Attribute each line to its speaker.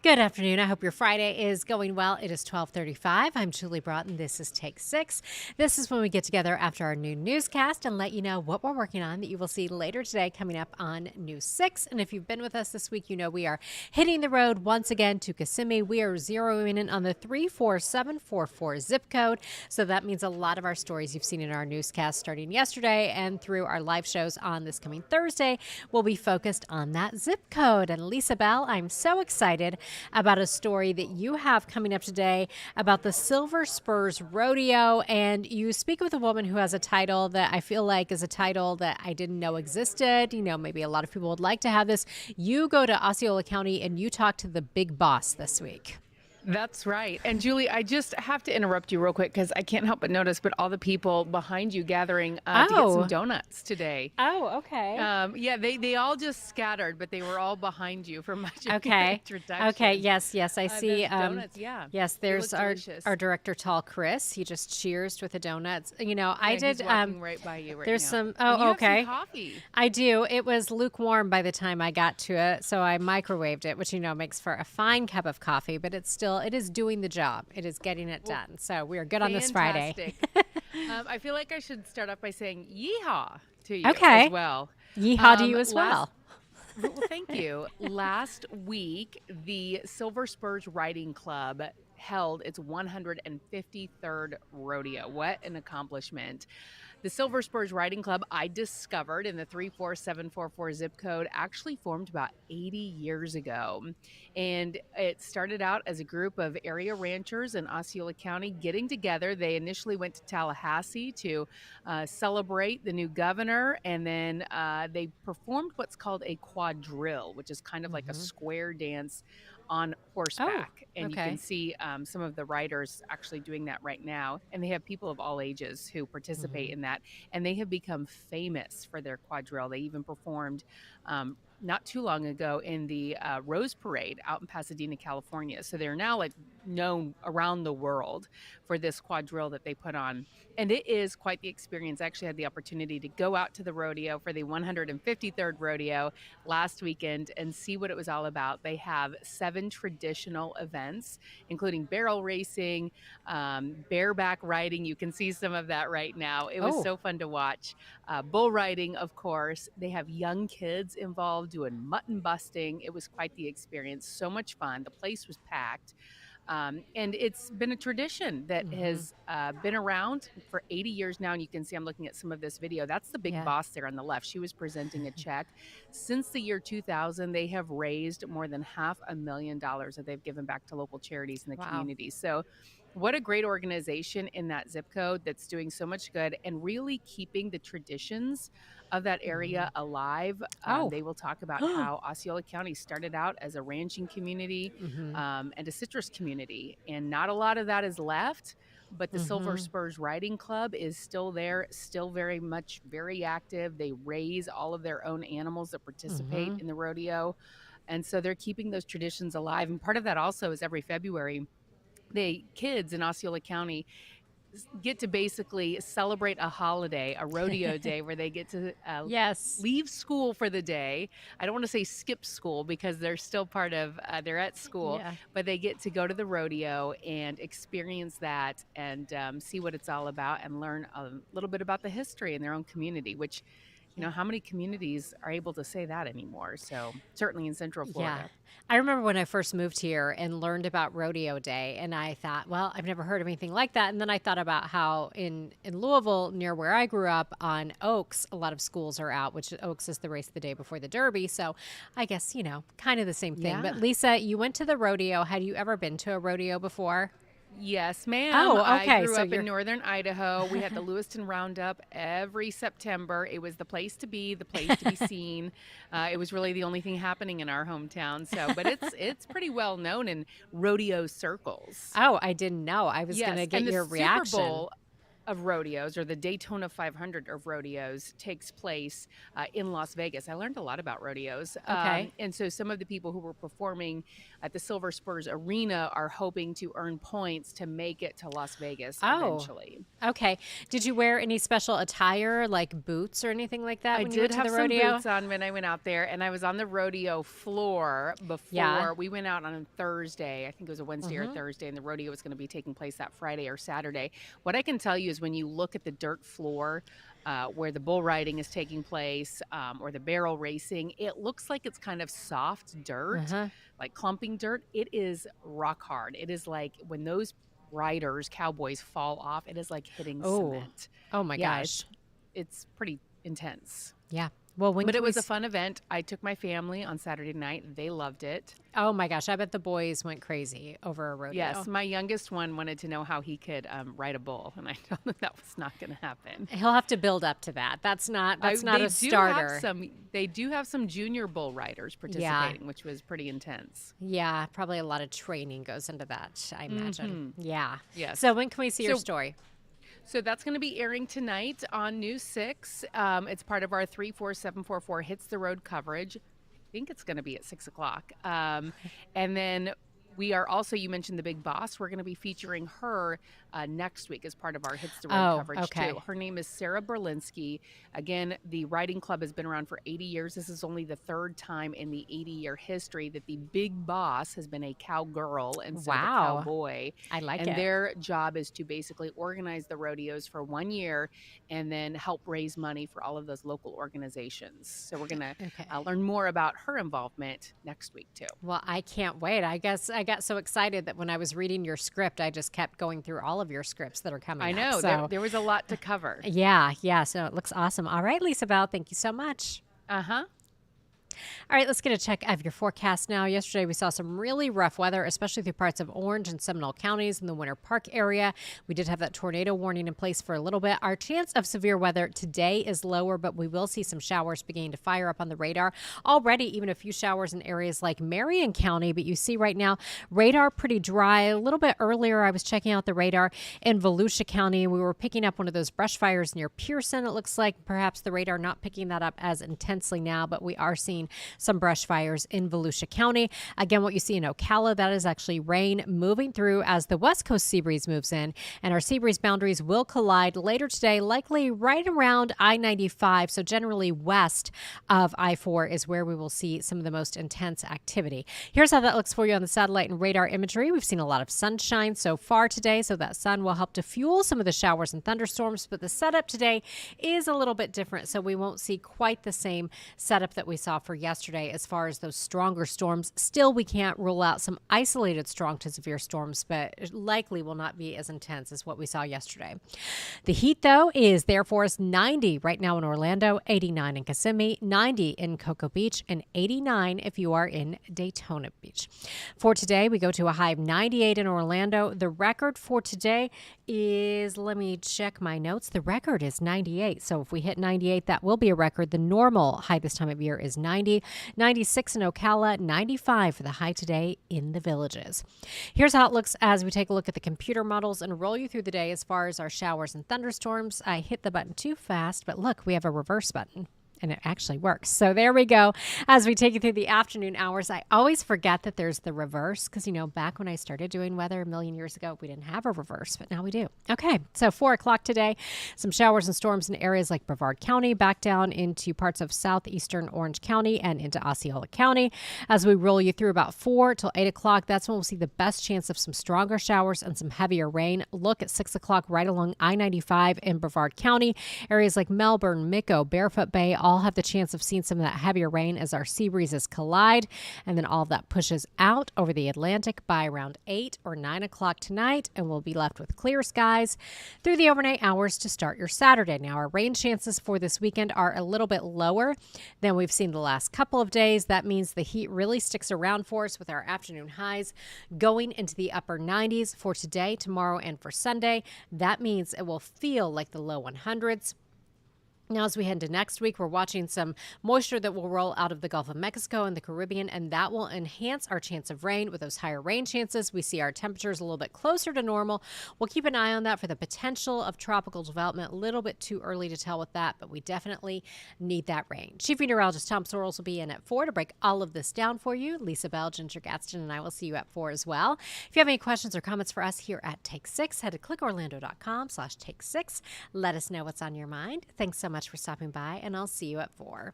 Speaker 1: Good afternoon. I hope your Friday is going well. It is 12:35. I'm Julie Broughton. This is Take 6. This is when we get together after our new newscast and let you know what we're working on that you will see later today coming up on News 6. And if you've been with us this week, you know we are hitting the road once again to Kissimmee. We are zeroing in on the 34744 zip code. So that means a lot of our stories you've seen in our newscast starting yesterday and through our live shows on this coming Thursday will be focused on that zip code. And Lisa Bell, I'm so excited about a story that you have coming up today about the Silver Spurs Rodeo. And you speak with a woman who has a title that I feel like is a title that I didn't know existed. You know, maybe a lot of people would like to have this. You go to Osceola County and you talk to the big boss this week.
Speaker 2: That's right. And Julie, I just have to interrupt you real quick because I can't help but notice, but all the people behind you gathering to get some donuts today.
Speaker 1: Oh, okay.
Speaker 2: Yeah, they all just scattered, but they were all behind you for much of your
Speaker 1: Okay.
Speaker 2: introduction.
Speaker 1: Okay. Yes. I see.
Speaker 2: Those donuts, yeah.
Speaker 1: Yes,
Speaker 2: They
Speaker 1: there's
Speaker 2: look delicious.
Speaker 1: our director, Tall Chris. He just cheers with the donuts. You know, I
Speaker 2: Yeah,
Speaker 1: did.
Speaker 2: He's walking right by you right
Speaker 1: there's
Speaker 2: now.
Speaker 1: some.
Speaker 2: And you
Speaker 1: Oh,
Speaker 2: have some
Speaker 1: okay.
Speaker 2: coffee.
Speaker 1: I do. It was lukewarm by the time I got to it, so I microwaved it, which you know makes for a fine cup of coffee. But it is doing the job. It is getting it done. So we are good on this Friday.
Speaker 2: Fantastic. I feel like I should start off by saying yeehaw to you
Speaker 1: Okay.
Speaker 2: as well.
Speaker 1: Yeehaw to you as well.
Speaker 2: Well, thank you. Last week, the Silver Spurs Riding Club held its 153rd rodeo. What an accomplishment. The Silver Spurs Riding Club, I discovered in the 34744 zip code, actually formed about 80 years ago. And it started out as a group of area ranchers in Osceola County getting together. They initially went to Tallahassee to celebrate the new governor, and then they performed what's called a quadrille, which is kind of like a square dance on horseback. And you
Speaker 1: okay.
Speaker 2: can see some of the riders actually doing that right now. And they have people of all ages who participate in that. And they have become famous for their quadrille. They even performed not too long ago in the Rose Parade out in Pasadena, California. So they're now like known around the world for this quadrille that they put on. And it is quite the experience. I actually had the opportunity to go out to the rodeo for the 153rd rodeo last weekend and see what it was all about. They have 7 traditional events, including barrel racing, bareback riding. You can see some of that right now. It was so fun to watch. Bull riding, of course. They have young kids involved doing mutton busting. It was quite the experience. So much fun. The place was packed. And it's been a tradition that has been around for 80 years now. And you can see I'm looking at some of this video. That's the big boss there on the left. She was presenting a check. Since the year 2000, they have raised more than $500,000 that they've given back to local charities in the community. So what a great organization in that zip code that's doing so much good and really keeping the traditions of that area alive. They will talk about how Osceola County started out as a ranching community and a citrus community. And not a lot of that is left, but the Silver Spurs Riding Club is still there, still very active. They raise all of their own animals that participate in the rodeo. And so they're keeping those traditions alive. And part of that also is every February, the kids in Osceola County get to basically celebrate a holiday, a rodeo day, where they get to leave school for the day. I don't want to say skip school because they're still they're at school, but they get to go to the rodeo and experience that and see what it's all about and learn a little bit about the history in their own community, which, you know, how many communities are able to say that anymore? So certainly in Central Florida.
Speaker 1: Yeah. I remember when I first moved here and learned about Rodeo Day, and I thought, well, I've never heard of anything like that. And then I thought about how in Louisville, near where I grew up on Oaks, a lot of schools are out, which Oaks is the race the day before the Derby. So I guess, you know, kind of the same thing.
Speaker 2: Yeah.
Speaker 1: But Lisa, you went to the rodeo. Had you ever been to a rodeo before?
Speaker 2: Yes, ma'am.
Speaker 1: Oh, okay.
Speaker 2: I grew
Speaker 1: So
Speaker 2: up in northern Idaho. We had the Lewiston Roundup every September. It was the place to be, the place to be seen. It was really the only thing happening in our hometown. So, but it's pretty well known in rodeo circles.
Speaker 1: Oh, I didn't know. I was going to get
Speaker 2: and the
Speaker 1: your
Speaker 2: Super
Speaker 1: reaction.
Speaker 2: Bowl, of rodeos, or the Daytona 500 of rodeos, takes place in Las Vegas. I learned a lot about rodeos.
Speaker 1: Okay.
Speaker 2: And so some of the people who were performing at the Silver Spurs Arena are hoping to earn points to make it to Las Vegas
Speaker 1: Oh,
Speaker 2: eventually.
Speaker 1: okay. Did you wear any special attire like boots or anything like that
Speaker 2: I
Speaker 1: when you
Speaker 2: did
Speaker 1: went to
Speaker 2: have
Speaker 1: the
Speaker 2: some
Speaker 1: rodeo?
Speaker 2: boots on when I went out there, and I was on the rodeo floor
Speaker 1: Yeah.
Speaker 2: before we went out on a Thursday. I think it was a Wednesday or
Speaker 1: Mm-hmm.
Speaker 2: Thursday, and the rodeo was going to be taking place that Friday or Saturday. What I can tell you is when you look at the dirt floor where the bull riding is taking place, or the barrel racing, it looks like it's kind of soft dirt,
Speaker 1: Uh-huh.
Speaker 2: like clumping dirt. It is rock hard. It is like when those riders, cowboys, fall off, it is like hitting
Speaker 1: Oh.
Speaker 2: cement.
Speaker 1: Oh my
Speaker 2: Yeah,
Speaker 1: gosh.
Speaker 2: it's pretty intense.
Speaker 1: Yeah. Well, when
Speaker 2: But
Speaker 1: can
Speaker 2: it
Speaker 1: we
Speaker 2: was a fun event. I took my family on Saturday night. They loved it.
Speaker 1: Oh my gosh, I bet the boys went crazy over a
Speaker 2: Yes,
Speaker 1: rodeo.
Speaker 2: my youngest one wanted to know how he could ride a bull, and I told him that was not going to happen.
Speaker 1: He'll have to build up to that. That's not
Speaker 2: They
Speaker 1: a
Speaker 2: do have
Speaker 1: starter.
Speaker 2: some. They do have some junior bull riders
Speaker 1: Yeah.
Speaker 2: participating, which was pretty intense.
Speaker 1: Yeah, probably a lot of training goes into that, I imagine. Yeah.
Speaker 2: Yes.
Speaker 1: So when can we see your
Speaker 2: So
Speaker 1: story?
Speaker 2: So that's going to be airing tonight on News 6. It's part of our 34744 Hits the Road coverage. I think it's going to be at 6 o'clock. And then we are also, you mentioned the Big Boss. We're going to be featuring her next week as part of our Hits the Road
Speaker 1: Oh,
Speaker 2: coverage,
Speaker 1: okay.
Speaker 2: too. Her name is Sarah Berlinski. Again, the riding club has been around for 80 years. This is only the third time in the 80-year history that the Big Boss has been a cowgirl instead of a
Speaker 1: Wow.
Speaker 2: cowboy.
Speaker 1: I like
Speaker 2: And
Speaker 1: it.
Speaker 2: their job is to basically organize the rodeos for 1 year and then help raise money for all of those local organizations. So we're going to
Speaker 1: Okay.
Speaker 2: learn more about her involvement next week, too.
Speaker 1: Well, I can't wait. I guess I got so excited that when I was reading your script, I just kept going through all of your scripts that are coming
Speaker 2: I
Speaker 1: up.
Speaker 2: know
Speaker 1: So,
Speaker 2: there was a lot to cover.
Speaker 1: yeah. So it looks awesome. All right, Lisa Bell, thank you so much.
Speaker 2: Uh-huh.
Speaker 1: All right, let's get a check of your forecast now. Yesterday, we saw some really rough weather, especially through parts of Orange and Seminole counties in the Winter Park area. We did have that tornado warning in place for a little bit. Our chance of severe weather today is lower, but we will see some showers beginning to fire up on the radar. Already, even a few showers in areas like Marion County, but you see right now, radar pretty dry. A little bit earlier, I was checking out the radar in Volusia County. We were picking up one of those brush fires near Pearson. It looks like perhaps the radar not picking that up as intensely now, but we are seeing some brush fires in Volusia County. Again, what you see in Ocala, that is actually rain moving through as the west coast sea breeze moves in, and our sea breeze boundaries will collide later today, likely right around I-95. So generally west of I-4 is where we will see some of the most intense activity. Here's how that looks for you on the satellite and radar imagery. We've seen a lot of sunshine so far today, so that sun will help to fuel some of the showers and thunderstorms, but the setup today is a little bit different, so we won't see quite the same setup that we saw for yesterday as far as those stronger storms. Still, we can't rule out some isolated strong to severe storms, but it likely will not be as intense as what we saw yesterday. The heat, though, is there for us. 90 right now in Orlando, 89 in Kissimmee, 90 in Cocoa Beach, and 89 if you are in Daytona Beach. For today, we go to a high of 98 in Orlando. The record for today is, let me check my notes, the record is 98. So if we hit 98, that will be a record. The normal high this time of year is 90. 96 in Ocala, 95 for the high today in the Villages. Here's how it looks as we take a look at the computer models and roll you through the day as far as our showers and thunderstorms. I hit the button too fast, but look, we have a reverse button. And it actually works. So there we go. As we take you through the afternoon hours, I always forget that there's the reverse because, back when I started doing weather a million years ago, we didn't have a reverse, but now we do. Okay, so 4 o'clock today, some showers and storms in areas like Brevard County, back down into parts of southeastern Orange County and into Osceola County. As we roll you through about 4 till 8 o'clock, that's when we'll see the best chance of some stronger showers and some heavier rain. Look at 6 o'clock right along I-95 in Brevard County. Areas like Melbourne, Micco, Barefoot Bay, all have the chance of seeing some of that heavier rain as our sea breezes collide, and then all of that pushes out over the Atlantic by around 8 or 9 o'clock tonight, and we'll be left with clear skies through the overnight hours to start your Saturday. Now, our rain chances for this weekend are a little bit lower than we've seen the last couple of days. That means the heat really sticks around for us with our afternoon highs going into the upper 90s for today, tomorrow, and for Sunday. That means it will feel like the low 100s. Now, as we head into next week, we're watching some moisture that will roll out of the Gulf of Mexico and the Caribbean, and that will enhance our chance of rain. With those higher rain chances, we see our temperatures a little bit closer to normal. We'll keep an eye on that for the potential of tropical development. A little bit too early to tell with that, but we definitely need that rain. Chief Meteorologist Tom Sorrells will be in at 4 to break all of this down for you. Lisa Bell, Ginger Gadsden, and I will see you at 4 as well. If you have any questions or comments for us here at Take 6, head to clickorlando.com/take6. Let us know what's on your mind. Thanks so much for stopping by, and I'll see you at 4.